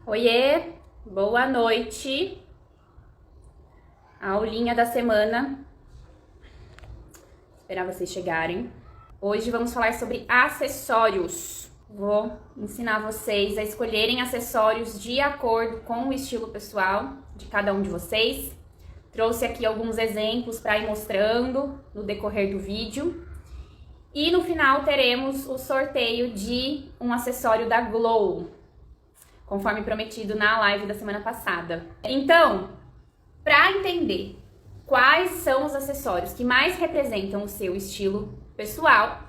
Oiê, boa noite. A aulinha da semana. Esperar vocês chegarem. Hoje vamos falar sobre acessórios. Vou ensinar vocês a escolherem acessórios de acordo com o estilo pessoal de cada um de vocês. Trouxe aqui alguns exemplos para ir mostrando no decorrer do vídeo. E no final teremos o sorteio de um acessório da Glow, conforme prometido na live da semana passada. Então, para entender quais são os acessórios que mais representam o seu estilo pessoal,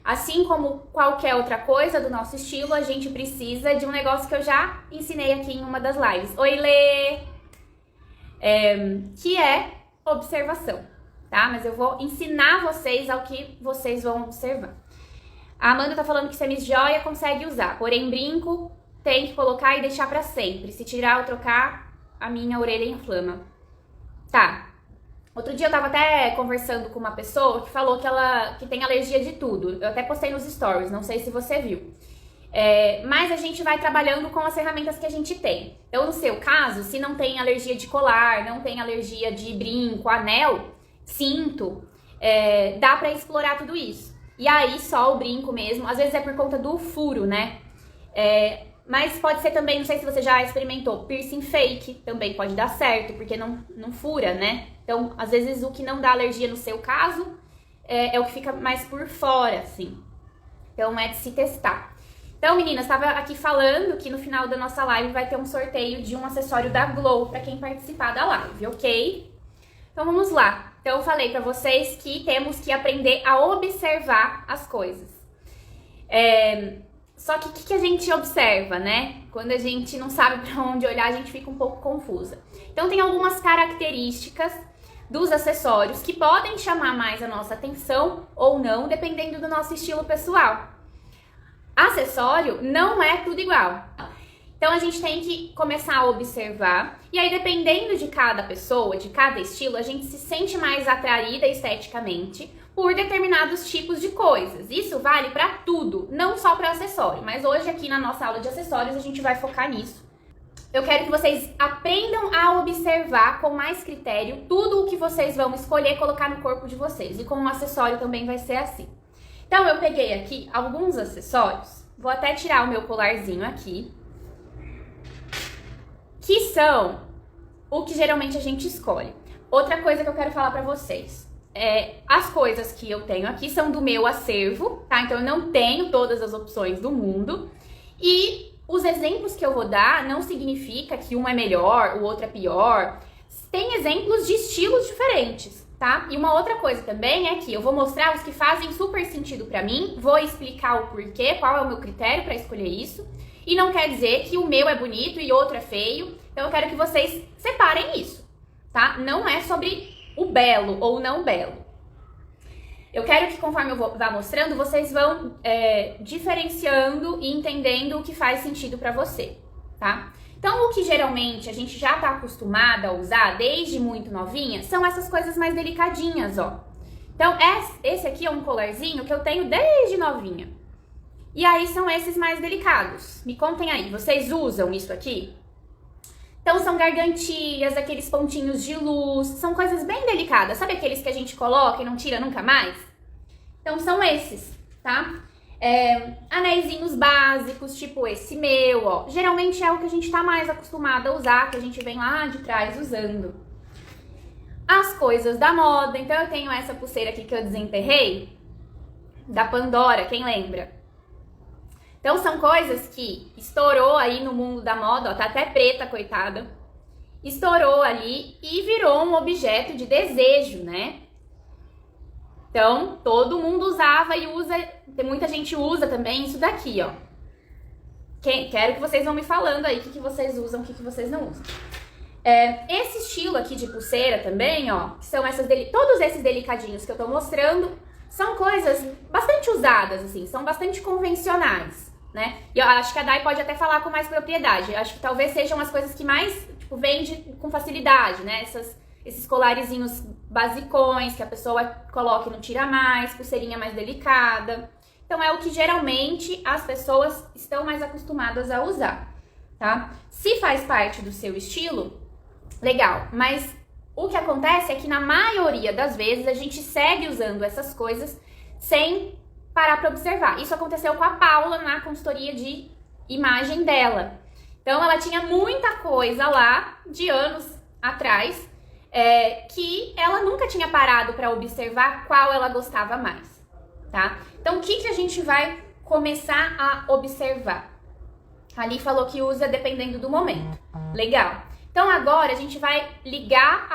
assim como qualquer outra coisa do nosso estilo, a gente precisa de um negócio que eu já ensinei aqui em uma das lives. Oi, Lê! Que é observação, tá? Mas eu vou ensinar vocês ao que vocês vão observar. A Amanda tá falando que semi-joia consegue usar, porém brinco tem que colocar e deixar pra sempre. Se tirar ou trocar, a minha orelha inflama. Tá. Outro dia eu tava até conversando com uma pessoa que falou que tem alergia de tudo. Eu até postei nos stories, não sei se você viu. Mas a gente vai trabalhando com as ferramentas que a gente tem. Então, no seu caso, se não tem alergia de colar, não tem alergia de brinco, anel, cinto, dá pra explorar tudo isso. E aí, só o brinco mesmo. Às vezes é por conta do furo, né? Mas pode ser também, não sei se você já experimentou, piercing fake também pode dar certo, porque não fura, né? Então, às vezes o que não dá alergia no seu caso é o que fica mais por fora, assim. Então, é de se testar. Então, meninas, estava aqui falando que no final da nossa live vai ter um sorteio de um acessório da Glow para quem participar da live, ok? Então, vamos lá. Então, eu falei para vocês que temos que aprender a observar as coisas. Só que o que a gente observa, né? Quando a gente não sabe para onde olhar, a gente fica um pouco confusa. Então, tem algumas características dos acessórios que podem chamar mais a nossa atenção ou não, dependendo do nosso estilo pessoal. Acessório não é tudo igual. Então, a gente tem que começar a observar. E aí, dependendo de cada pessoa, de cada estilo, a gente se sente mais atraída esteticamente por determinados tipos de coisas. Isso vale para tudo, não só para acessório. Mas hoje, aqui na nossa aula de acessórios, a gente vai focar nisso. Eu quero que vocês aprendam a observar com mais critério tudo o que vocês vão escolher colocar no corpo de vocês. E com o acessório também vai ser assim. Então, eu peguei aqui alguns acessórios. Vou até tirar o meu colarzinho aqui. Que são o que geralmente a gente escolhe. Outra coisa que eu quero falar pra vocês. As coisas que eu tenho aqui são do meu acervo, tá? Então, eu não tenho todas as opções do mundo. E os exemplos que eu vou dar não significa que um é melhor, o outro é pior. Tem exemplos de estilos diferentes, tá? E uma outra coisa também é que eu vou mostrar os que fazem super sentido pra mim, vou explicar o porquê, qual é o meu critério pra escolher isso. E não quer dizer que o meu é bonito e outro é feio. Então eu quero que vocês separem isso, tá? Não é sobre o belo ou não belo. Eu quero que conforme eu vá mostrando, vocês vão diferenciando e entendendo o que faz sentido pra você, tá? Então, o que geralmente a gente já tá acostumada a usar desde muito novinha são essas coisas mais delicadinhas, ó. Então, esse aqui é um colarzinho que eu tenho desde novinha. E aí, são esses mais delicados. Me contem aí, vocês usam isso aqui? Então, são gargantilhas, aqueles pontinhos de luz, são coisas bem delicadas. Sabe aqueles que a gente coloca e não tira nunca mais? Então, são esses, tá? Anéisinhos básicos, tipo esse meu, ó. Geralmente é o que a gente tá mais acostumado a usar, que a gente vem lá de trás usando. As coisas da moda. Então, eu tenho essa pulseira aqui que eu desenterrei, da Pandora, quem lembra? Então, são coisas que estourou aí no mundo da moda, ó, tá até preta, coitada. Estourou ali e virou um objeto de desejo, né? Então, todo mundo usava e usa, muita gente usa também isso daqui, ó. Quero que vocês vão me falando aí o que vocês usam, o que vocês não usam. Esse estilo aqui de pulseira também, ó, que são todos esses delicadinhos que eu tô mostrando, são coisas bastante usadas, assim, são bastante convencionais, né? E eu acho que a Dai pode até falar com mais propriedade. Eu acho que talvez sejam as coisas que mais, tipo, vende com facilidade, né? Esses colarezinhos basicões que a pessoa coloca e não tira mais, pulseirinha mais delicada. Então, é o que geralmente as pessoas estão mais acostumadas a usar. tá? Se faz parte do seu estilo, legal, mas o que acontece é que na maioria das vezes a gente segue usando essas coisas sem parar para observar. Isso aconteceu com a Paula na consultoria de imagem dela. Então ela tinha muita coisa lá de anos atrás que ela nunca tinha parado para observar qual ela gostava mais, tá? Então o que a gente vai começar a observar? Ali falou que usa dependendo do momento. Legal. Então agora a gente vai ligar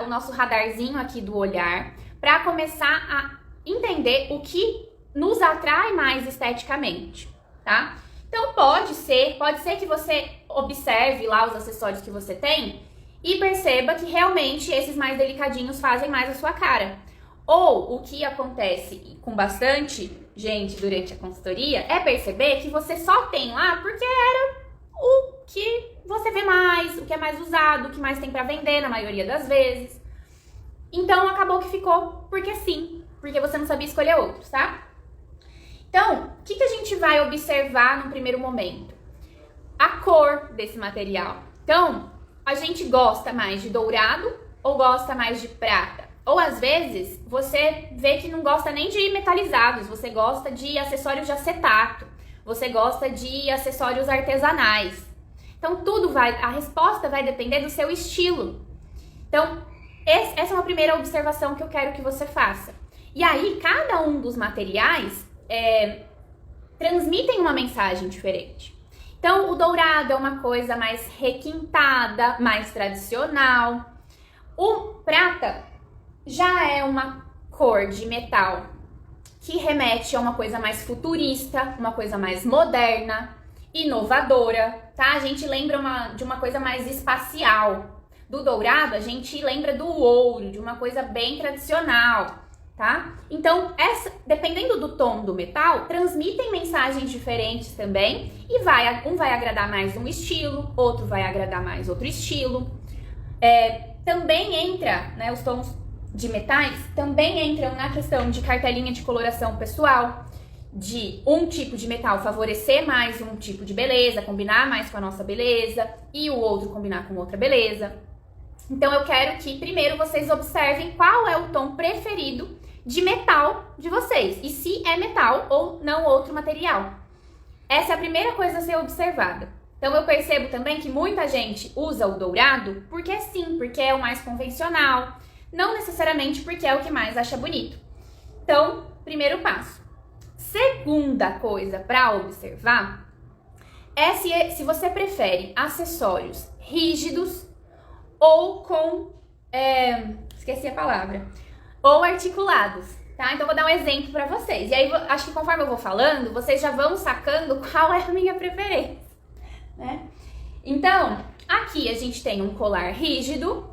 o nosso radarzinho aqui do olhar para começar a entender o que nos atrai mais esteticamente, tá? Então pode ser que você observe lá os acessórios que você tem e perceba que realmente esses mais delicadinhos fazem mais a sua cara. Ou o que acontece com bastante gente durante a consultoria é perceber que você só tem lá porque era o que você vê mais, o que é mais usado, o que mais tem pra vender na maioria das vezes. Então acabou que ficou porque sim, porque você não sabia escolher outros, tá? Então, o que a gente vai observar no primeiro momento? A cor desse material. Então, a gente gosta mais de dourado ou gosta mais de prata? Ou às vezes você vê que não gosta nem de metalizados, você gosta de acessórios de acetato, você gosta de acessórios artesanais. Então a resposta vai depender do seu estilo. Então, essa é uma primeira observação que eu quero que você faça. E aí, cada um dos materiais transmitem uma mensagem diferente. Então, o dourado é uma coisa mais requintada, mais tradicional. O prata já é uma cor de metal que remete a uma coisa mais futurista, uma coisa mais moderna, inovadora, tá? A gente lembra de uma coisa mais espacial. Do dourado, a gente lembra do ouro, de uma coisa bem tradicional, tá? Então, dependendo do tom do metal, transmitem mensagens diferentes também e um vai agradar mais um estilo, outro vai agradar mais outro estilo. Também entra, né, os tons de metais também entram na questão de cartelinha de coloração pessoal, de um tipo de metal favorecer mais um tipo de beleza, combinar mais com a nossa beleza e o outro combinar com outra beleza. Então eu quero que primeiro vocês observem qual é o tom preferido de metal de vocês e se é metal ou não outro material. Essa é a primeira coisa a ser observada. Então eu percebo também que muita gente usa o dourado porque sim, porque é o mais convencional, não necessariamente porque é o que mais acha bonito. Então, primeiro passo. Segunda coisa para observar é se você prefere acessórios rígidos ou com, esqueci a palavra, ou articulados, tá? Então vou dar um exemplo para vocês. E aí acho que conforme eu vou falando, vocês já vão sacando qual é a minha preferência, né? Então, aqui a gente tem um colar rígido.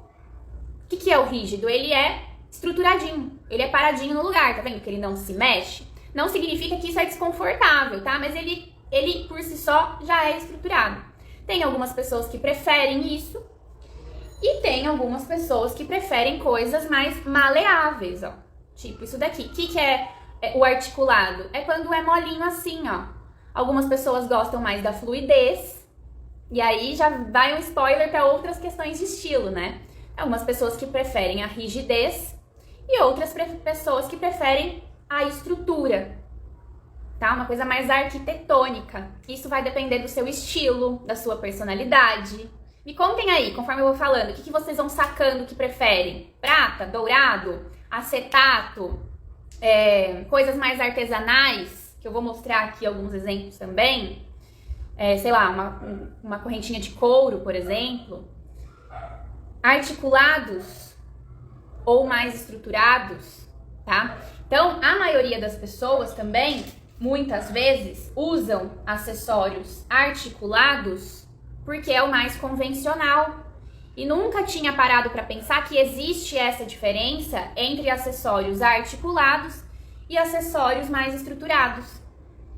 O que é o rígido? Ele é estruturadinho, ele é paradinho no lugar, tá vendo que ele não se mexe? Não significa que isso é desconfortável, tá? Mas ele por si só já é estruturado. Tem algumas pessoas que preferem isso e tem algumas pessoas que preferem coisas mais maleáveis, ó. Tipo isso daqui. O que é o articulado? É quando é molinho assim, ó. Algumas pessoas gostam mais da fluidez e aí já vai um spoiler para outras questões de estilo, né? Algumas pessoas que preferem a rigidez e outras pessoas que preferem a estrutura, tá? Uma coisa mais arquitetônica. Isso vai depender do seu estilo, da sua personalidade. Me contem aí, conforme eu vou falando, o que vocês vão sacando que preferem? Prata, dourado, acetato, coisas mais artesanais, que eu vou mostrar aqui alguns exemplos também. Sei lá, uma correntinha de couro, por exemplo. Articulados ou mais estruturados, tá? Então, a maioria das pessoas também, muitas vezes, usam acessórios articulados porque é o mais convencional. E nunca tinha parado para pensar que existe essa diferença entre acessórios articulados e acessórios mais estruturados,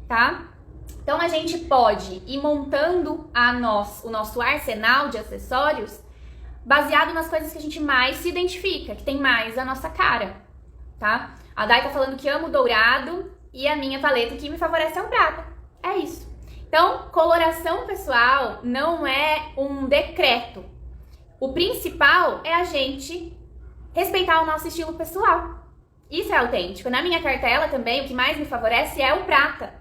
tá? Então, a gente pode ir montando o nosso arsenal de acessórios baseado nas coisas que a gente mais se identifica, que tem mais a nossa cara, tá? A Dai tá falando que ama o dourado e a minha paleta que me favorece é o prata. É isso. Então, coloração pessoal não é um decreto. O principal é a gente respeitar o nosso estilo pessoal. Isso é autêntico. Na minha cartela também, o que mais me favorece é o prata.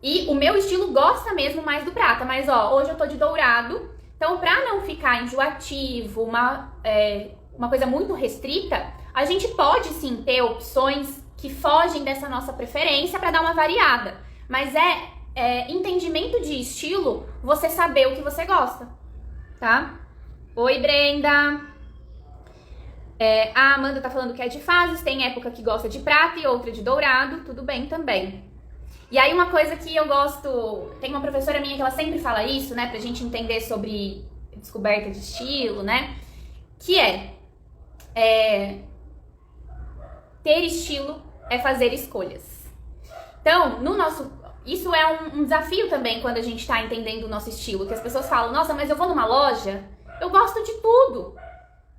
E o meu estilo gosta mesmo mais do prata. Mas, ó, hoje eu tô de dourado. Então, pra não ficar enjoativo, uma coisa muito restrita, a gente pode sim ter opções que fogem dessa nossa preferência pra dar uma variada. Mas entendimento de estilo, você saber o que você gosta, tá? Oi, Brenda! A Amanda tá falando que é de fases, tem época que gosta de prata e outra de dourado, tudo bem também. E aí uma coisa que eu gosto, tem uma professora minha que ela sempre fala isso, né, pra gente entender sobre descoberta de estilo, né, que ter estilo é fazer escolhas. Então, isso é um desafio também quando a gente tá entendendo o nosso estilo, que as pessoas falam, nossa, mas eu vou numa loja, eu gosto de tudo,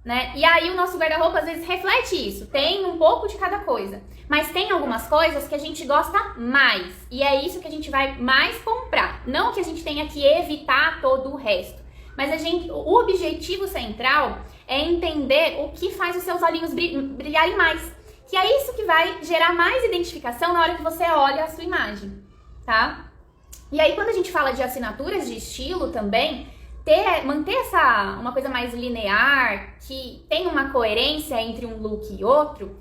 né? E aí o nosso guarda-roupa às vezes reflete isso, tem um pouco de cada coisa, mas tem algumas coisas que a gente gosta mais, e é isso que a gente vai mais comprar, não que a gente tenha que evitar todo o resto, mas o objetivo central é entender o que faz os seus olhinhos brilharem mais, que é isso que vai gerar mais identificação na hora que você olha a sua imagem, tá? E aí quando a gente fala de assinaturas de estilo também, manter uma coisa mais linear, que tem uma coerência entre um look e outro,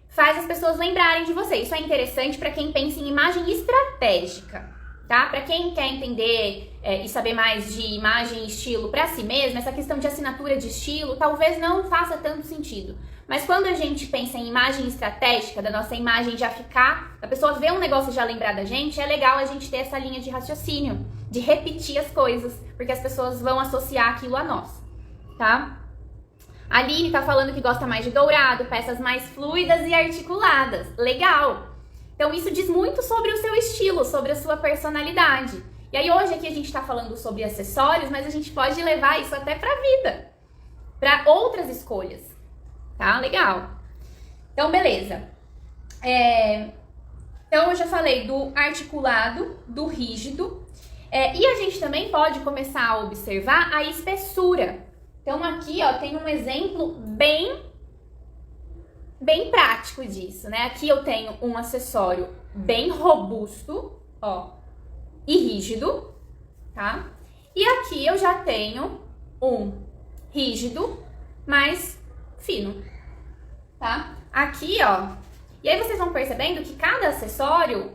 faz as pessoas lembrarem de você. Isso é interessante para quem pensa em imagem estratégica, tá? Para quem quer entender e saber mais de imagem e estilo para si mesmo, essa questão de assinatura de estilo talvez não faça tanto sentido. Mas quando a gente pensa em imagem estratégica, da nossa imagem já ficar, a pessoa vê um negócio e já lembrar da gente, é legal a gente ter essa linha de raciocínio, de repetir as coisas, porque as pessoas vão associar aquilo a nós, tá? A Aline tá falando que gosta mais de dourado, peças mais fluidas e articuladas. Legal! Então isso diz muito sobre o seu estilo, sobre a sua personalidade. E aí hoje aqui a gente tá falando sobre acessórios, mas a gente pode levar isso até pra vida, pra outras escolhas. Tá? Legal. Então, beleza. Então, eu já falei do articulado, do rígido. E a gente também pode começar a observar a espessura. Então, aqui, ó, tem um exemplo bem prático disso, né? Aqui eu tenho um acessório bem robusto, ó, e rígido, tá? E aqui eu já tenho um rígido, mais fino, tá? Aqui, ó, e aí vocês vão percebendo que cada acessório,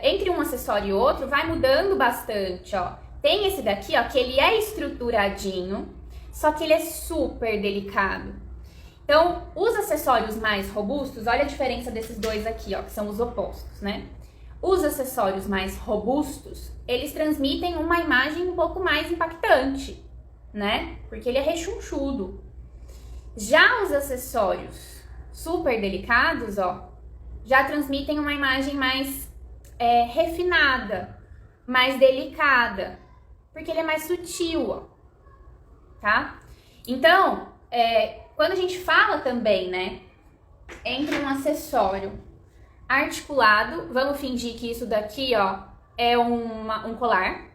entre um acessório e outro, vai mudando bastante, ó. Tem esse daqui, ó, que ele é estruturadinho, só que ele é super delicado. Então, os acessórios mais robustos, olha a diferença desses dois aqui, ó, que são os opostos, né? Os acessórios mais robustos, eles transmitem uma imagem um pouco mais impactante, né? Porque ele é rechonchudo. Já os acessórios super delicados, ó, já transmitem uma imagem mais refinada, mais delicada, porque ele é mais sutil, ó, tá? Então, quando a gente fala também, né, entre um acessório articulado, vamos fingir que isso daqui, ó, é um colar,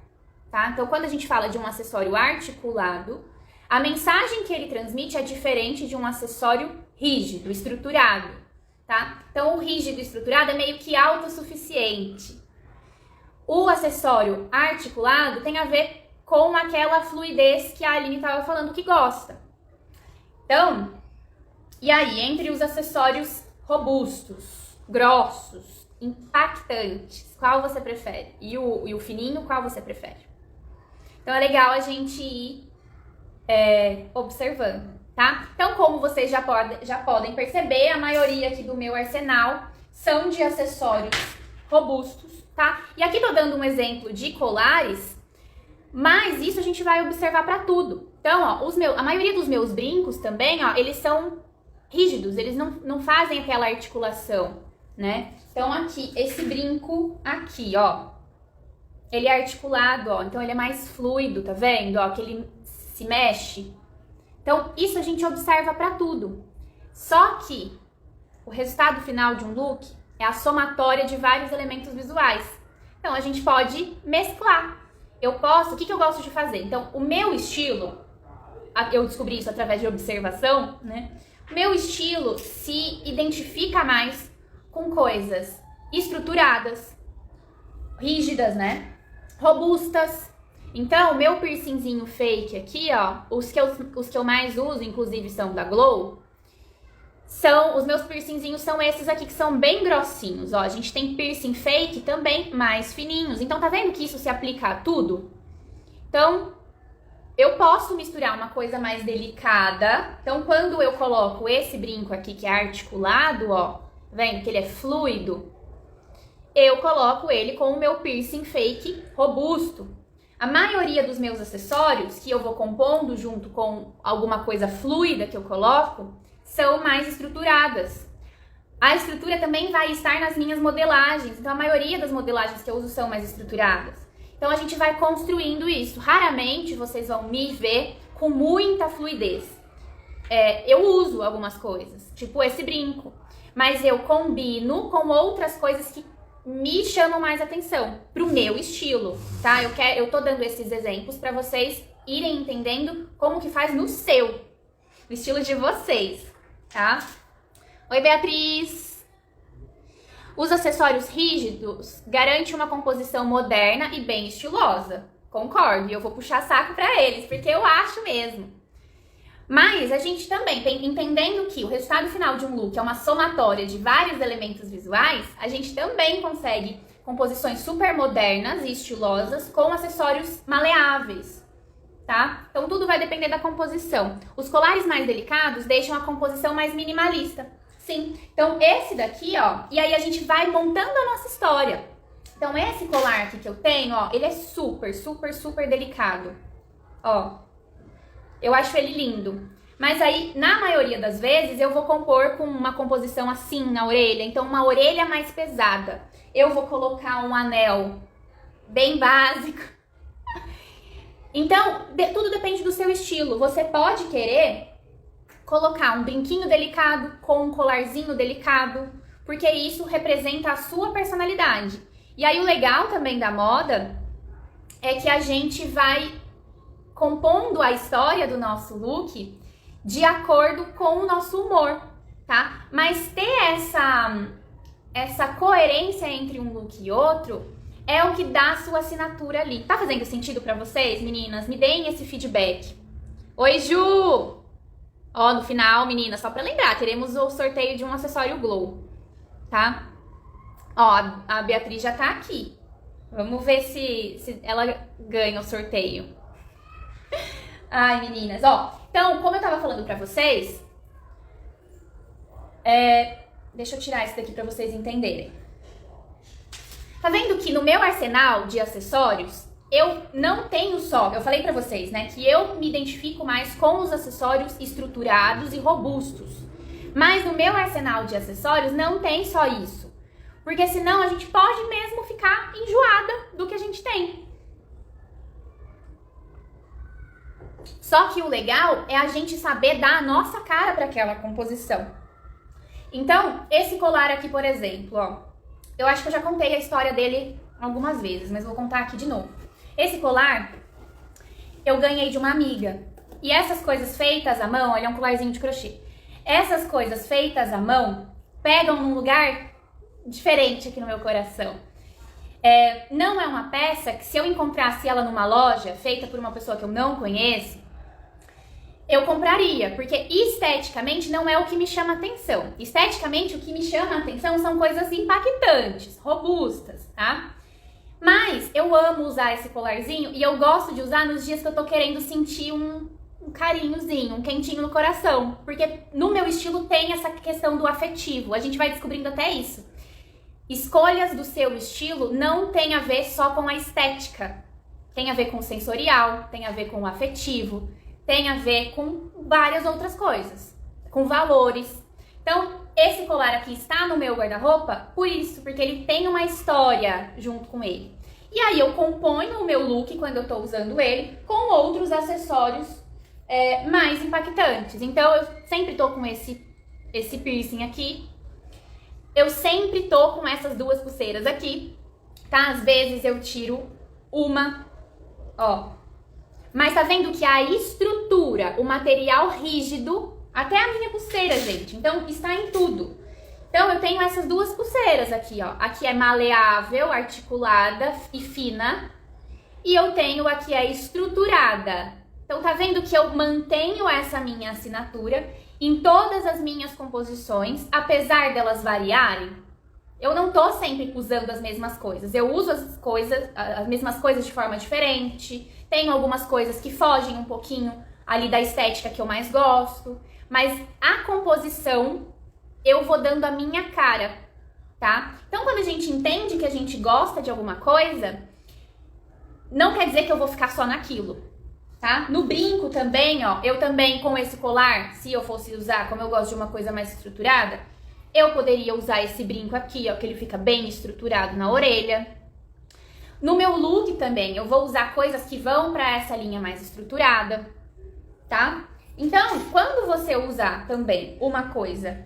tá? Então, quando a gente fala de um acessório articulado, a mensagem que ele transmite é diferente de um acessório rígido, estruturado, tá? Então, o rígido e estruturado é meio que autossuficiente. O acessório articulado tem a ver com aquela fluidez que a Aline estava falando que gosta. Então, e aí, entre os acessórios robustos, grossos, impactantes, qual você prefere? E o fininho, qual você prefere? Então, é legal a gente ir observando, tá? Então, como vocês já podem perceber, a maioria aqui do meu arsenal são de acessórios robustos, tá? E aqui tô dando um exemplo de colares, mas isso a gente vai observar para tudo. Então, ó, a maioria dos meus brincos também, ó, eles são rígidos, eles não fazem aquela articulação, né? Então, aqui, esse brinco aqui, ó, ele é articulado, ó, então ele é mais fluido, tá vendo? Ó, que ele se mexe. Então, isso a gente observa para tudo. Só que o resultado final de um look é a somatória de vários elementos visuais. Então a gente pode mesclar. Eu posso, o que eu gosto de fazer? Então, o meu estilo, eu descobri isso através de observação, né? O meu estilo se identifica mais com coisas estruturadas, rígidas, né? Robustas. Então, o meu piercingzinho fake aqui, ó, os que eu mais uso, inclusive, são da Glow, os meus piercingzinhos são esses aqui, que são bem grossinhos, ó. A gente tem piercing fake também mais fininhos. Então, tá vendo que isso se aplica a tudo? Então, eu posso misturar uma coisa mais delicada. Então, quando eu coloco esse brinco aqui, que é articulado, ó, tá vendo que ele é fluido? Eu coloco ele com o meu piercing fake robusto. A maioria dos meus acessórios, que eu vou compondo junto com alguma coisa fluida que eu coloco, são mais estruturadas. A estrutura também vai estar nas minhas modelagens. Então, a maioria das modelagens que eu uso são mais estruturadas. Então, a gente vai construindo isso. Raramente vocês vão me ver com muita fluidez. Eu uso algumas coisas, tipo esse brinco. Mas eu combino com outras coisas que me chamam mais atenção pro meu estilo, tá? Eu tô dando esses exemplos para vocês irem entendendo como que faz no estilo de vocês, tá? Oi, Beatriz! Os acessórios rígidos garantem uma composição moderna e bem estilosa. Concordo, e eu vou puxar saco para eles, porque eu acho mesmo. Mas a gente também, entendendo que o resultado final de um look é uma somatória de vários elementos visuais, a gente também consegue composições super modernas e estilosas com acessórios maleáveis, tá? Então tudo vai depender da composição. Os colares mais delicados deixam a composição mais minimalista. Sim, então esse daqui, ó, e aí a gente vai montando a nossa história. Então esse colar aqui que eu tenho, ó, ele é super, super, super delicado, ó. Eu acho ele lindo. Mas aí, na maioria das vezes, eu vou compor com uma composição assim na orelha. Então, uma orelha mais pesada. Eu vou colocar um anel bem básico. Então, tudo depende do seu estilo. Você pode querer colocar um brinquinho delicado com um colarzinho delicado, porque isso representa a sua personalidade. E aí, o legal também da moda é que a gente vai compondo a história do nosso look de acordo com o nosso humor, tá? Mas ter essa coerência entre um look e outro é o que dá a sua assinatura ali. Tá fazendo sentido pra vocês, meninas? Me deem esse feedback. Oi, Ju! Ó, no final, meninas, só pra lembrar, teremos o sorteio de um acessório Glow, tá? Ó, a Beatriz já tá aqui. Vamos ver se ela ganha o sorteio. Ai, meninas, ó. Então, como eu tava falando pra vocês, deixa eu tirar esse daqui pra vocês entenderem. Tá vendo que no meu arsenal de acessórios, eu não tenho só... Eu falei pra vocês, né, que eu me identifico mais com os acessórios estruturados e robustos. Mas no meu arsenal de acessórios não tem só isso. Porque senão a gente pode mesmo ficar enjoada do que a gente tem. Só que o legal é a gente saber dar a nossa cara para aquela composição. Então, esse colar aqui, por exemplo, ó, eu acho que eu já contei a história dele algumas vezes, mas vou contar aqui de novo. Esse colar eu ganhei de uma amiga. E essas coisas feitas à mão, ele é um colarzinho de crochê. Essas coisas feitas à mão pegam num lugar diferente aqui no meu coração. Não é uma peça que, se eu encontrasse ela numa loja feita por uma pessoa que eu não conheço, eu compraria, porque esteticamente não é o que me chama atenção. Esteticamente, o que me chama atenção são coisas impactantes, robustas, tá? Mas eu amo usar esse colarzinho e eu gosto de usar nos dias que eu tô querendo sentir um carinhozinho, um quentinho no coração. Porque no meu estilo tem essa questão do afetivo, a gente vai descobrindo até isso. Escolhas do seu estilo não tem a ver só com a estética. Tem a ver com o sensorial, tem a ver com o afetivo, tem a ver com várias outras coisas, com valores. Então, esse colar aqui está no meu guarda-roupa por isso, porque ele tem uma história junto com ele. E aí eu componho o meu look quando eu tô usando ele com outros acessórios mais impactantes. Então, eu sempre tô com esse piercing aqui. Eu sempre tô com essas duas pulseiras aqui. tá? Às vezes eu tiro uma, ó. Mas tá vendo que a estrutura, o material rígido, até a minha pulseira, gente, então está em tudo. Então eu tenho essas duas pulseiras aqui, ó. Aqui é maleável, articulada e fina. E eu tenho aqui a estruturada. Então tá vendo que eu mantenho essa minha assinatura em todas as minhas composições, apesar delas variarem. Eu não tô sempre usando as mesmas coisas. Eu uso as mesmas coisas de forma diferente. Tenho algumas coisas que fogem um pouquinho ali da estética que eu mais gosto. Mas a composição, eu vou dando a minha cara, tá? Então quando a gente entende que a gente gosta de alguma coisa, não quer dizer que eu vou ficar só naquilo, tá? No brinco também, ó, eu também com esse colar, se eu fosse usar, como eu gosto de uma coisa mais estruturada, eu poderia usar esse brinco aqui, ó, que ele fica bem estruturado na orelha. No meu look também, eu vou usar coisas que vão para essa linha mais estruturada, tá? Então, quando você usar também uma coisa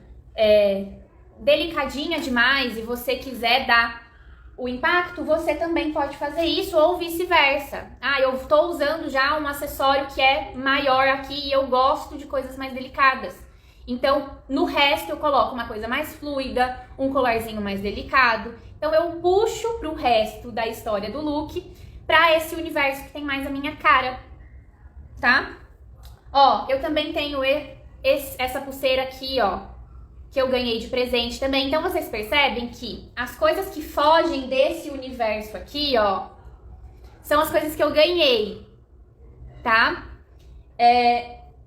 delicadinha demais e você quiser dar o impacto, você também pode fazer isso ou vice-versa. Ah, eu tô usando já um acessório que é maior aqui e eu gosto de coisas mais delicadas. Então, no resto eu coloco uma coisa mais fluida, um colarzinho mais delicado. Então, eu puxo pro resto da história do look pra esse universo que tem mais a minha cara, tá? Ó, eu também tenho essa pulseira aqui, ó, que eu ganhei de presente também. Então, vocês percebem que as coisas que fogem desse universo aqui, ó, são as coisas que eu ganhei, tá?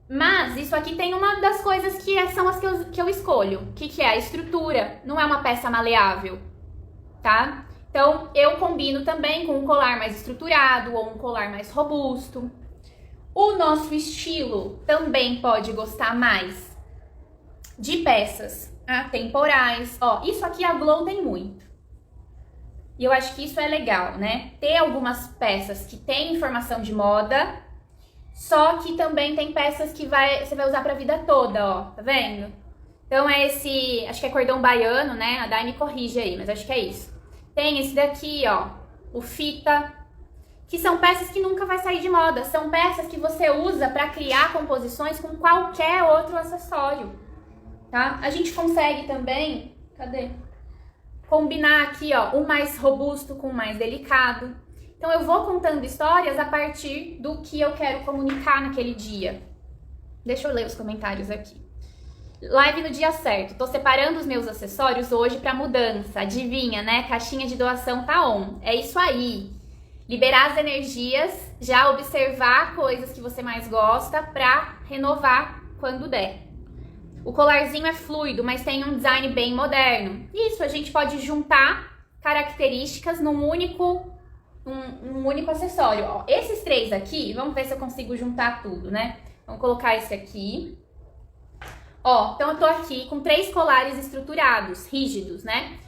Mas isso aqui tem uma das coisas que são as que eu escolho. O que é? A estrutura. Não é uma peça maleável, tá? Então, eu combino também com um colar mais estruturado ou um colar mais robusto. O nosso estilo também pode gostar mais de peças atemporais. Ó, isso aqui a Glow tem muito. E eu acho que isso é legal, né? Ter algumas peças que têm informação de moda, só que também tem peças que você vai usar pra vida toda, ó. Tá vendo? Então é esse, acho que é cordão baiano, né? A Dai me corrige aí, mas acho que é isso. Tem esse daqui, ó, o fita, que são peças que nunca vai sair de moda. São peças que você usa pra criar composições com qualquer outro acessório. Tá? A gente consegue também, combinar aqui, ó, o mais robusto com o mais delicado. Então eu vou contando histórias a partir do que eu quero comunicar naquele dia. Deixa eu ler os comentários aqui. Live no dia certo. Tô separando os meus acessórios hoje para mudança. Adivinha, né? Caixinha de doação tá on. É isso aí. Liberar as energias, já observar coisas que você mais gosta para renovar quando der. O colarzinho é fluido, mas tem um design bem moderno. Isso, a gente pode juntar características num único acessório. Ó, esses três aqui, vamos ver se eu consigo juntar tudo, né? Vamos colocar esse aqui. Ó, então eu tô aqui com 3 colares estruturados, rígidos, né?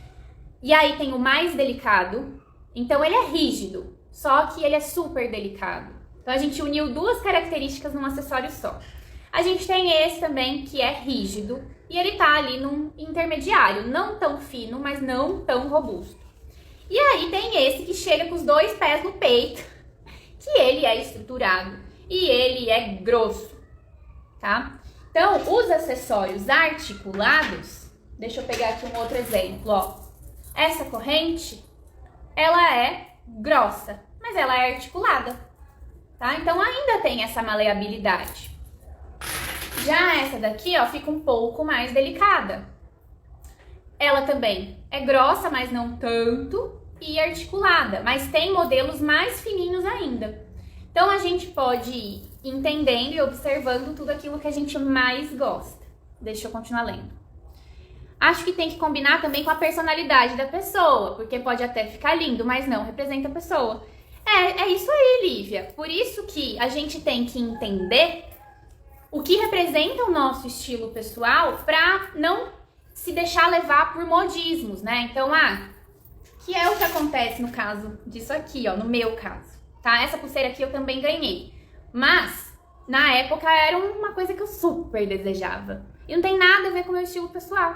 E aí tem o mais delicado. Então ele é rígido, só que ele é super delicado. Então a gente uniu 2 características num acessório só. A gente tem esse também, que é rígido, e ele tá ali num intermediário, não tão fino, mas não tão robusto. E aí tem esse que chega com os 2 pés no peito, que ele é estruturado e ele é grosso, tá? Então, os acessórios articulados, deixa eu pegar aqui um outro exemplo, ó. Essa corrente, ela é grossa, mas ela é articulada, tá? Então ainda tem essa maleabilidade. Já essa daqui, ó, fica um pouco mais delicada. Ela também é grossa, mas não tanto, e articulada, mas tem modelos mais fininhos ainda. Então a gente pode ir entendendo e observando tudo aquilo que a gente mais gosta. Deixa eu continuar lendo. Acho que tem que combinar também com a personalidade da pessoa, porque pode até ficar lindo, mas não representa a pessoa. É isso aí, Lívia. Por isso que a gente tem que entender o que representa o nosso estilo pessoal para não se deixar levar por modismos, né? Então, que é o que acontece no caso disso aqui, ó, no meu caso, tá? Essa pulseira aqui eu também ganhei, mas na época era uma coisa que eu super desejava e não tem nada a ver com o meu estilo pessoal.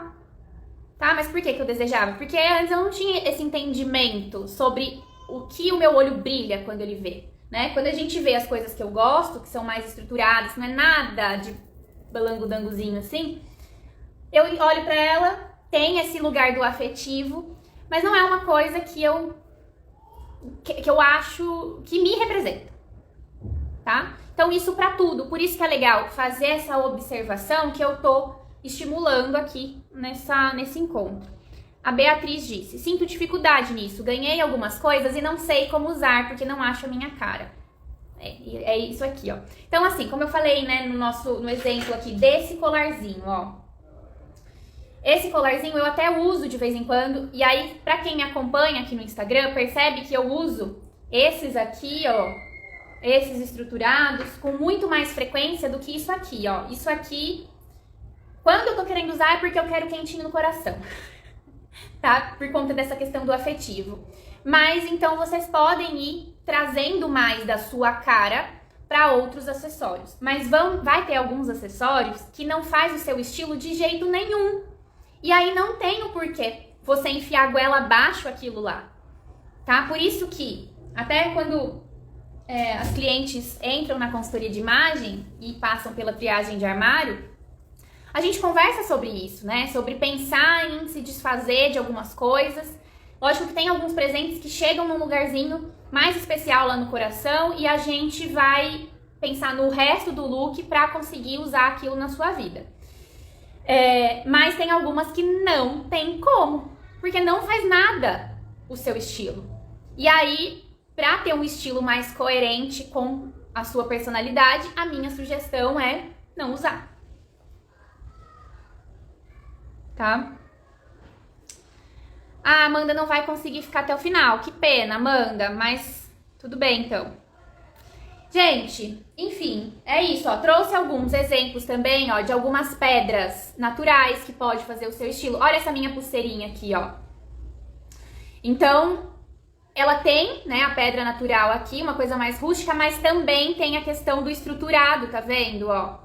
Tá? Mas por que eu desejava? Porque antes eu não tinha esse entendimento sobre o que o meu olho brilha quando ele vê, né? Quando a gente vê as coisas que eu gosto, que são mais estruturadas, não é nada de balango-dangozinho assim, eu olho pra ela, tem esse lugar do afetivo, mas não é uma coisa que eu acho que me representa, tá? Então isso pra tudo, por isso que é legal fazer essa observação que eu tô estimulando aqui nesse encontro. A Beatriz disse, sinto dificuldade nisso, ganhei algumas coisas e não sei como usar porque não acho a minha cara. É isso aqui, ó. Então assim, como eu falei, né, no exemplo aqui desse colarzinho, ó. Esse colarzinho eu até uso de vez em quando, e aí pra quem me acompanha aqui no Instagram, percebe que eu uso esses aqui, ó, esses estruturados com muito mais frequência do que isso aqui, ó. Isso aqui, quando eu tô querendo usar é porque eu quero quentinho no coração, tá? Por conta dessa questão do afetivo. Mas então vocês podem ir trazendo mais da sua cara para outros acessórios. Mas vai ter alguns acessórios que não faz o seu estilo de jeito nenhum. E aí não tem o porquê você enfiar a goela abaixo aquilo lá, tá? Por isso que, até quando as clientes entram na consultoria de imagem e passam pela triagem de armário, a gente conversa sobre isso, né? Sobre pensar em se desfazer de algumas coisas. Lógico que tem alguns presentes que chegam num lugarzinho mais especial lá no coração e a gente vai pensar no resto do look para conseguir usar aquilo na sua vida. Mas tem algumas que não tem como, porque não faz nada o seu estilo. E aí, para ter um estilo mais coerente com a sua personalidade, a minha sugestão é não usar. Tá? Ah, Amanda não vai conseguir ficar até o final. Que pena, Amanda, mas tudo bem então. Gente, enfim, é isso, ó. Trouxe alguns exemplos também, ó, de algumas pedras naturais que pode fazer o seu estilo. Olha essa minha pulseirinha aqui, ó. Então, ela tem, né, a pedra natural aqui, uma coisa mais rústica, mas também tem a questão do estruturado, tá vendo, ó?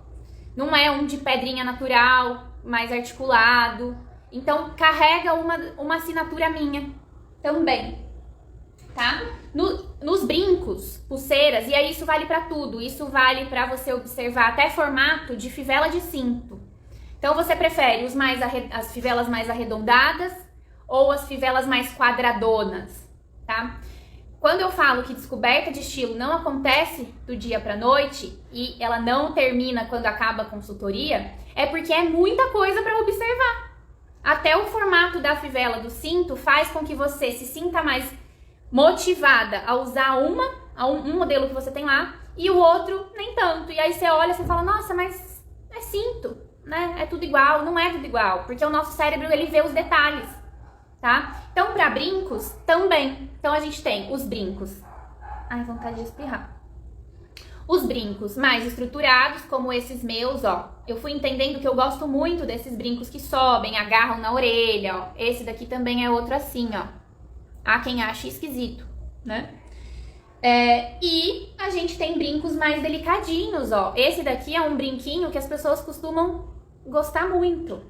Não é um de pedrinha natural, mais articulado. Então, carrega uma assinatura minha também, tá? Nos brincos, pulseiras, e aí isso vale pra tudo. Isso vale pra você observar até formato de fivela de cinto. Então, você prefere as fivelas mais arredondadas ou as fivelas mais quadradonas, tá? Quando eu falo que descoberta de estilo não acontece do dia pra noite e ela não termina quando acaba a consultoria, é porque é muita coisa pra observar. Até o formato da fivela do cinto faz com que você se sinta mais motivada a usar um modelo que você tem lá e o outro nem tanto. E aí você olha e fala, nossa, mas é cinto, né? É tudo igual. Não é tudo igual, porque o nosso cérebro, ele vê os detalhes, tá? Então, para brincos, também. Então, a gente tem os brincos. Ai, vontade de espirrar. Os brincos mais estruturados, como esses meus, ó. Eu fui entendendo que eu gosto muito desses brincos que sobem, agarram na orelha, ó. Esse daqui também é outro assim, ó. Há quem ache esquisito, né? E a gente tem brincos mais delicadinhos, ó. Esse daqui é um brinquinho que as pessoas costumam gostar muito.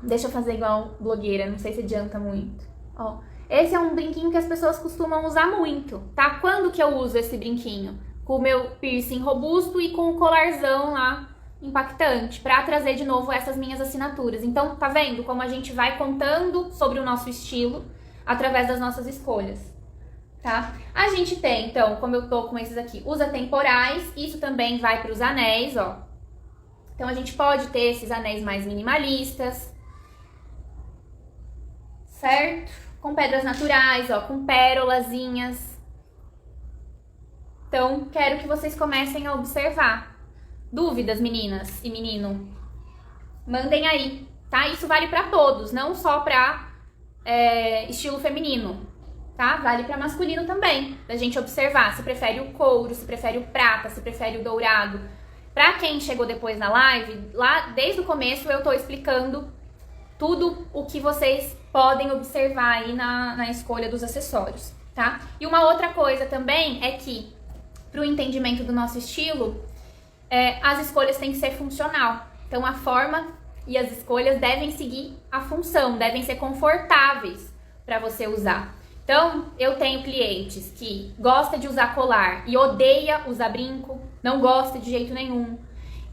Deixa eu fazer igual blogueira, não sei se adianta muito. Ó, esse é um brinquinho que as pessoas costumam usar muito, tá? Quando que eu uso esse brinquinho? Com o meu piercing robusto e com o colarzão lá impactante, pra trazer de novo essas minhas assinaturas. Então, tá vendo como a gente vai contando sobre o nosso estilo através das nossas escolhas, tá? A gente tem, então, como eu tô com esses aqui, os atemporais, isso também vai para os anéis, ó. Então, a gente pode ter esses anéis mais minimalistas, certo? Com pedras naturais, ó, com pérolazinhas. Então, quero que vocês comecem a observar. Dúvidas, meninas e menino? Mandem aí, tá? Isso vale pra todos, não só pra estilo feminino, tá? Vale pra masculino também, da gente observar se prefere o couro, se prefere o prata, se prefere o dourado. Pra quem chegou depois na live, lá desde o começo eu tô explicando tudo o que vocês podem observar aí na escolha dos acessórios, tá? E uma outra coisa também é que, pro entendimento do nosso estilo, as escolhas têm que ser funcional. Então, a forma e as escolhas devem seguir a função, devem ser confortáveis para você usar. Então, eu tenho clientes que gostam de usar colar e odeia usar brinco, não gosta de jeito nenhum.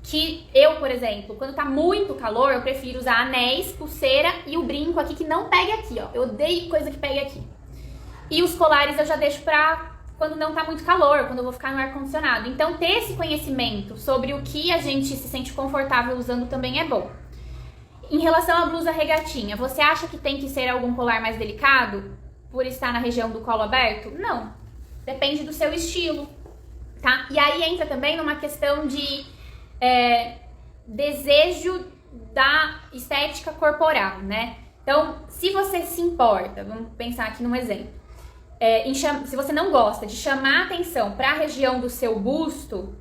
Que eu, por exemplo, quando tá muito calor, eu prefiro usar anéis, pulseira e o brinco aqui que não pegue aqui, ó. Eu odeio coisa que pegue aqui. E os colares eu já deixo pra quando não tá muito calor, quando eu vou ficar no ar-condicionado. Então, ter esse conhecimento sobre o que a gente se sente confortável usando também é bom. Em relação à blusa regatinha, você acha que tem que ser algum colar mais delicado por estar na região do colo aberto? Não. Depende do seu estilo, tá? E aí entra também numa questão de desejo da estética corporal, né? Então, se você se importa, vamos pensar aqui num exemplo, se você não gosta de chamar atenção para a região do seu busto,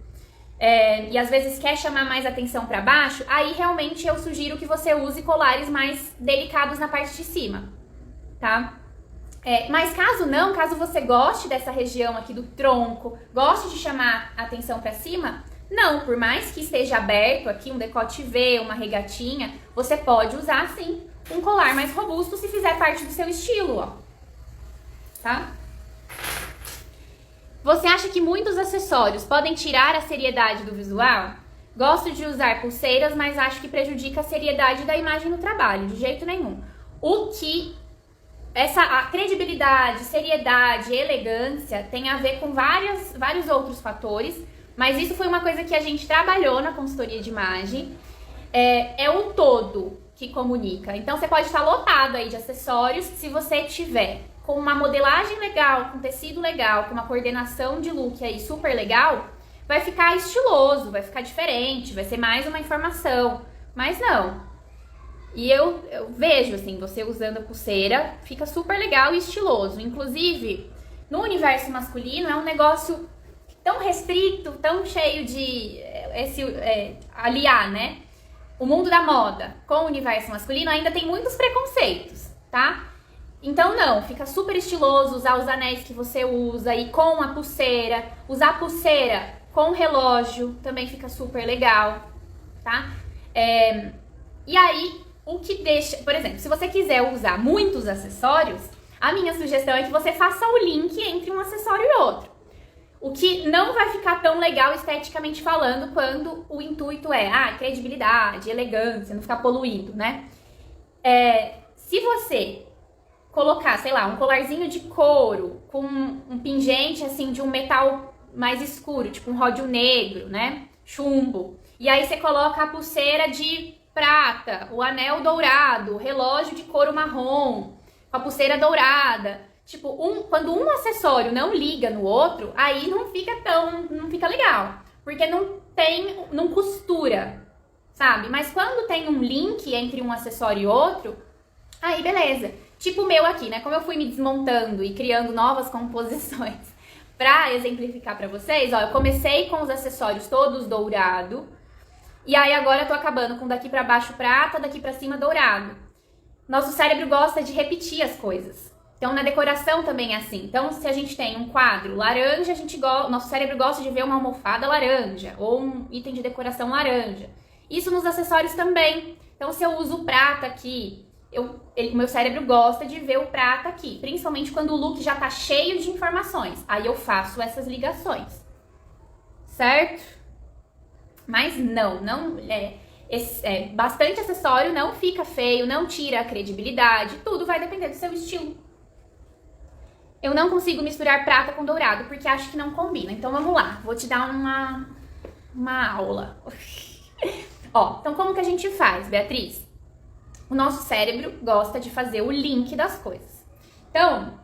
e às vezes quer chamar mais atenção para baixo, aí realmente eu sugiro que você use colares mais delicados na parte de cima, tá? Mas caso você goste dessa região aqui do tronco, goste de chamar atenção para cima, não, por mais que esteja aberto aqui, um decote V, uma regatinha, você pode usar sim um colar mais robusto se fizer parte do seu estilo, ó. Tá? Você acha que muitos acessórios podem tirar a seriedade do visual? Gosto de usar pulseiras, mas acho que prejudica a seriedade da imagem no trabalho, de jeito nenhum. A credibilidade, seriedade, elegância tem a ver com vários outros fatores, mas isso foi uma coisa que a gente trabalhou na consultoria de imagem. É o todo que comunica. Então você pode estar lotado aí de acessórios se você tiver com uma modelagem legal, com tecido legal, com uma coordenação de look aí super legal, vai ficar estiloso, vai ficar diferente, vai ser mais uma informação. Mas não. E eu vejo, assim, você usando a pulseira, fica super legal e estiloso. Inclusive, no universo masculino é um negócio tão restrito, tão cheio de aliar, né? O mundo da moda com o universo masculino ainda tem muitos preconceitos, tá? Então não, fica super estiloso usar os anéis que você usa e com a pulseira. Usar a pulseira com relógio também fica super legal, tá? E aí, o que deixa... Por exemplo, se você quiser usar muitos acessórios, a minha sugestão é que você faça o link entre um acessório e outro. O que não vai ficar tão legal esteticamente falando quando o intuito é credibilidade, elegância, não ficar poluído, né? Se você colocar, sei lá, um colarzinho de couro com um pingente, assim, de um metal mais escuro, tipo um ródio negro, né? Chumbo. E aí você coloca a pulseira de prata, o anel dourado, o relógio de couro marrom, com a pulseira dourada. Tipo, quando um acessório não liga no outro, aí não fica legal. Porque não costura, sabe? Mas quando tem um link entre um acessório e outro, aí beleza. Tipo o meu aqui, né? Como eu fui me desmontando e criando novas composições pra exemplificar pra vocês, ó, eu comecei com os acessórios todos dourado, e aí agora eu tô acabando com daqui pra baixo prata, daqui pra cima dourado. Nosso cérebro gosta de repetir as coisas. Então, na decoração também é assim. Então, se a gente tem um quadro laranja, nosso cérebro gosta de ver uma almofada laranja, ou um item de decoração laranja. Isso nos acessórios também. Então, se eu uso o prata aqui, o meu cérebro gosta de ver o prata aqui, principalmente quando o look já tá cheio de informações. Aí eu faço essas ligações, certo? Mas bastante acessório não fica feio, não tira a credibilidade, tudo vai depender do seu estilo. Eu não consigo misturar prata com dourado, porque acho que não combina. Então vamos lá, vou te dar uma aula. Ó, então como que a gente faz, Beatriz? O nosso cérebro gosta de fazer o link das coisas. Então,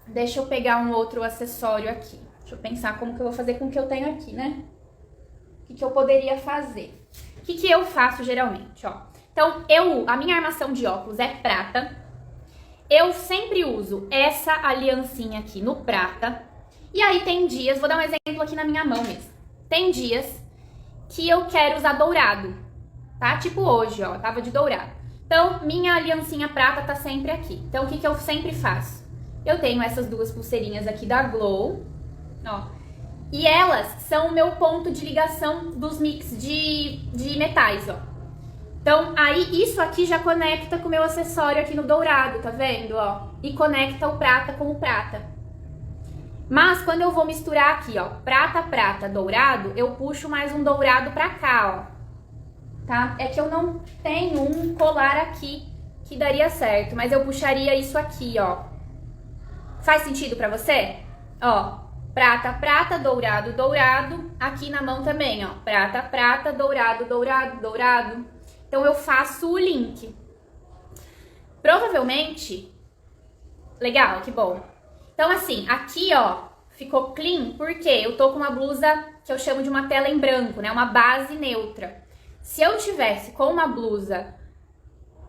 deixa eu pegar um outro acessório aqui. Deixa eu pensar como que eu vou fazer com o que eu tenho aqui, né? O que eu poderia fazer? O que eu faço geralmente, ó? Então, a minha armação de óculos é prata. Eu sempre uso essa aliancinha aqui no prata. E aí tem dias, vou dar um exemplo aqui na minha mão mesmo. Tem dias que eu quero usar dourado, tá? Tipo hoje, ó, tava de dourado. Então, minha aliancinha prata tá sempre aqui. Então, o que eu sempre faço? Eu tenho essas duas pulseirinhas aqui da Glow, ó. E elas são o meu ponto de ligação dos mix de metais, ó. Então, aí isso aqui já conecta com o meu acessório aqui no dourado, tá vendo, ó? E conecta o prata com o prata. Mas quando eu vou misturar aqui, ó, prata, prata, dourado, eu puxo mais um dourado pra cá, ó. Tá? É que eu não tenho um colar aqui que daria certo, mas eu puxaria isso aqui, ó. Faz sentido pra você? Ó, prata, prata, dourado, dourado. Aqui na mão também, ó. Prata, prata, dourado, dourado, dourado. Então, eu faço o link. Provavelmente... Legal, que bom. Então, assim, aqui, ó, ficou clean porque eu tô com uma blusa que eu chamo de uma tela em branco, né? Uma base neutra. Se eu tivesse com uma blusa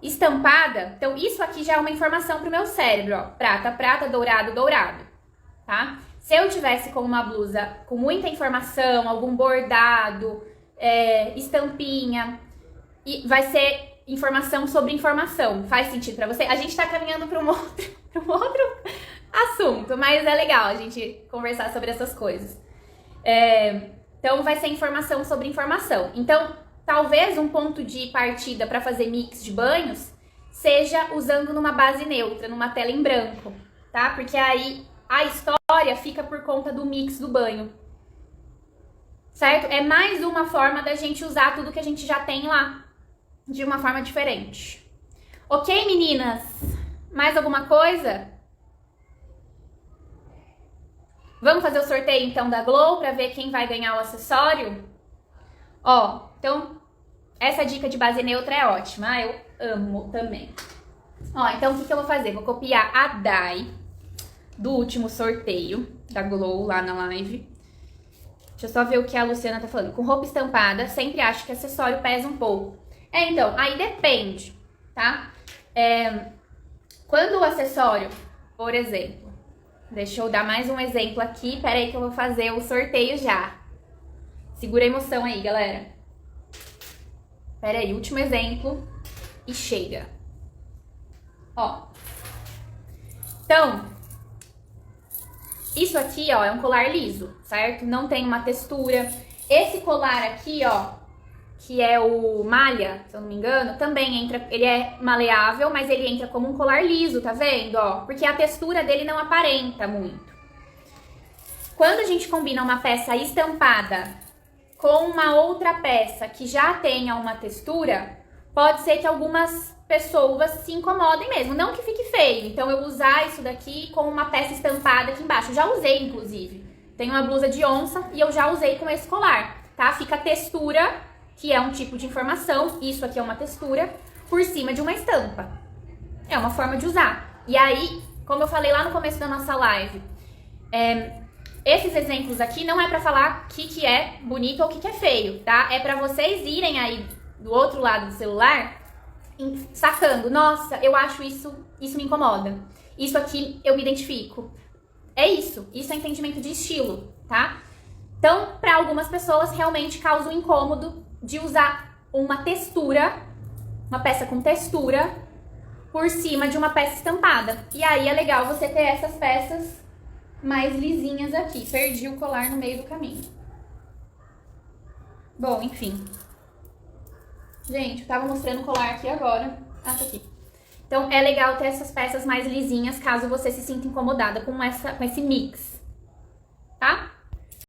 estampada, então isso aqui já é uma informação pro meu cérebro, ó. Prata, prata, dourado, dourado, tá? Se eu tivesse com uma blusa com muita informação, algum bordado, estampinha... E vai ser informação sobre informação. Faz sentido pra você? A gente tá caminhando pra um outro assunto, mas é legal a gente conversar sobre essas coisas. Então, vai ser informação sobre informação. Então, talvez um ponto de partida pra fazer mix de banhos seja usando numa base neutra, numa tela em branco, tá? Porque aí a história fica por conta do mix do banho. Certo? É mais uma forma da gente usar tudo que a gente já tem lá. De uma forma diferente. Ok, meninas? Mais alguma coisa? Vamos fazer o sorteio, então, da Glow para ver quem vai ganhar o acessório? Ó, então, essa dica de base neutra é ótima. Eu amo também. Ó, então, o que eu vou fazer? Vou copiar a Dai do último sorteio da Glow lá na live. Deixa eu só ver o que a Luciana tá falando. Com roupa estampada, sempre acho que acessório pesa um pouco. Então, aí depende, tá? Quando o acessório, por exemplo, deixa eu dar mais um exemplo aqui, peraí que eu vou fazer o sorteio já. Segura a emoção aí, galera. Peraí, último exemplo e chega. Ó. Então, isso aqui, ó, é um colar liso, certo? Não tem uma textura. Esse colar aqui, ó, que é o malha, se eu não me engano, também entra, ele é maleável, mas ele entra como um colar liso, tá vendo, ó? Porque a textura dele não aparenta muito. Quando a gente combina uma peça estampada com uma outra peça que já tenha uma textura, pode ser que algumas pessoas se incomodem mesmo, não que fique feio. Então eu usar isso daqui com uma peça estampada aqui embaixo, eu já usei inclusive. Tem uma blusa de onça e eu já usei com esse colar, tá? Fica a textura, que é um tipo de informação, isso aqui é uma textura, por cima de uma estampa. É uma forma de usar. E aí, como eu falei lá no começo da nossa live, esses exemplos aqui não é pra falar o que é bonito ou o que é feio, tá? É pra vocês irem aí do outro lado do celular, sacando, nossa, eu acho isso me incomoda. Isso aqui eu me identifico. É isso é entendimento de estilo, tá? Então, pra algumas pessoas realmente causa um incômodo de usar uma textura, uma peça com textura, por cima de uma peça estampada. E aí é legal você ter essas peças mais lisinhas aqui. Perdi o colar no meio do caminho. Bom, enfim. Gente, eu tava mostrando o colar aqui agora. Ah, tá aqui. Então, é legal ter essas peças mais lisinhas, caso você se sinta incomodada com esse mix.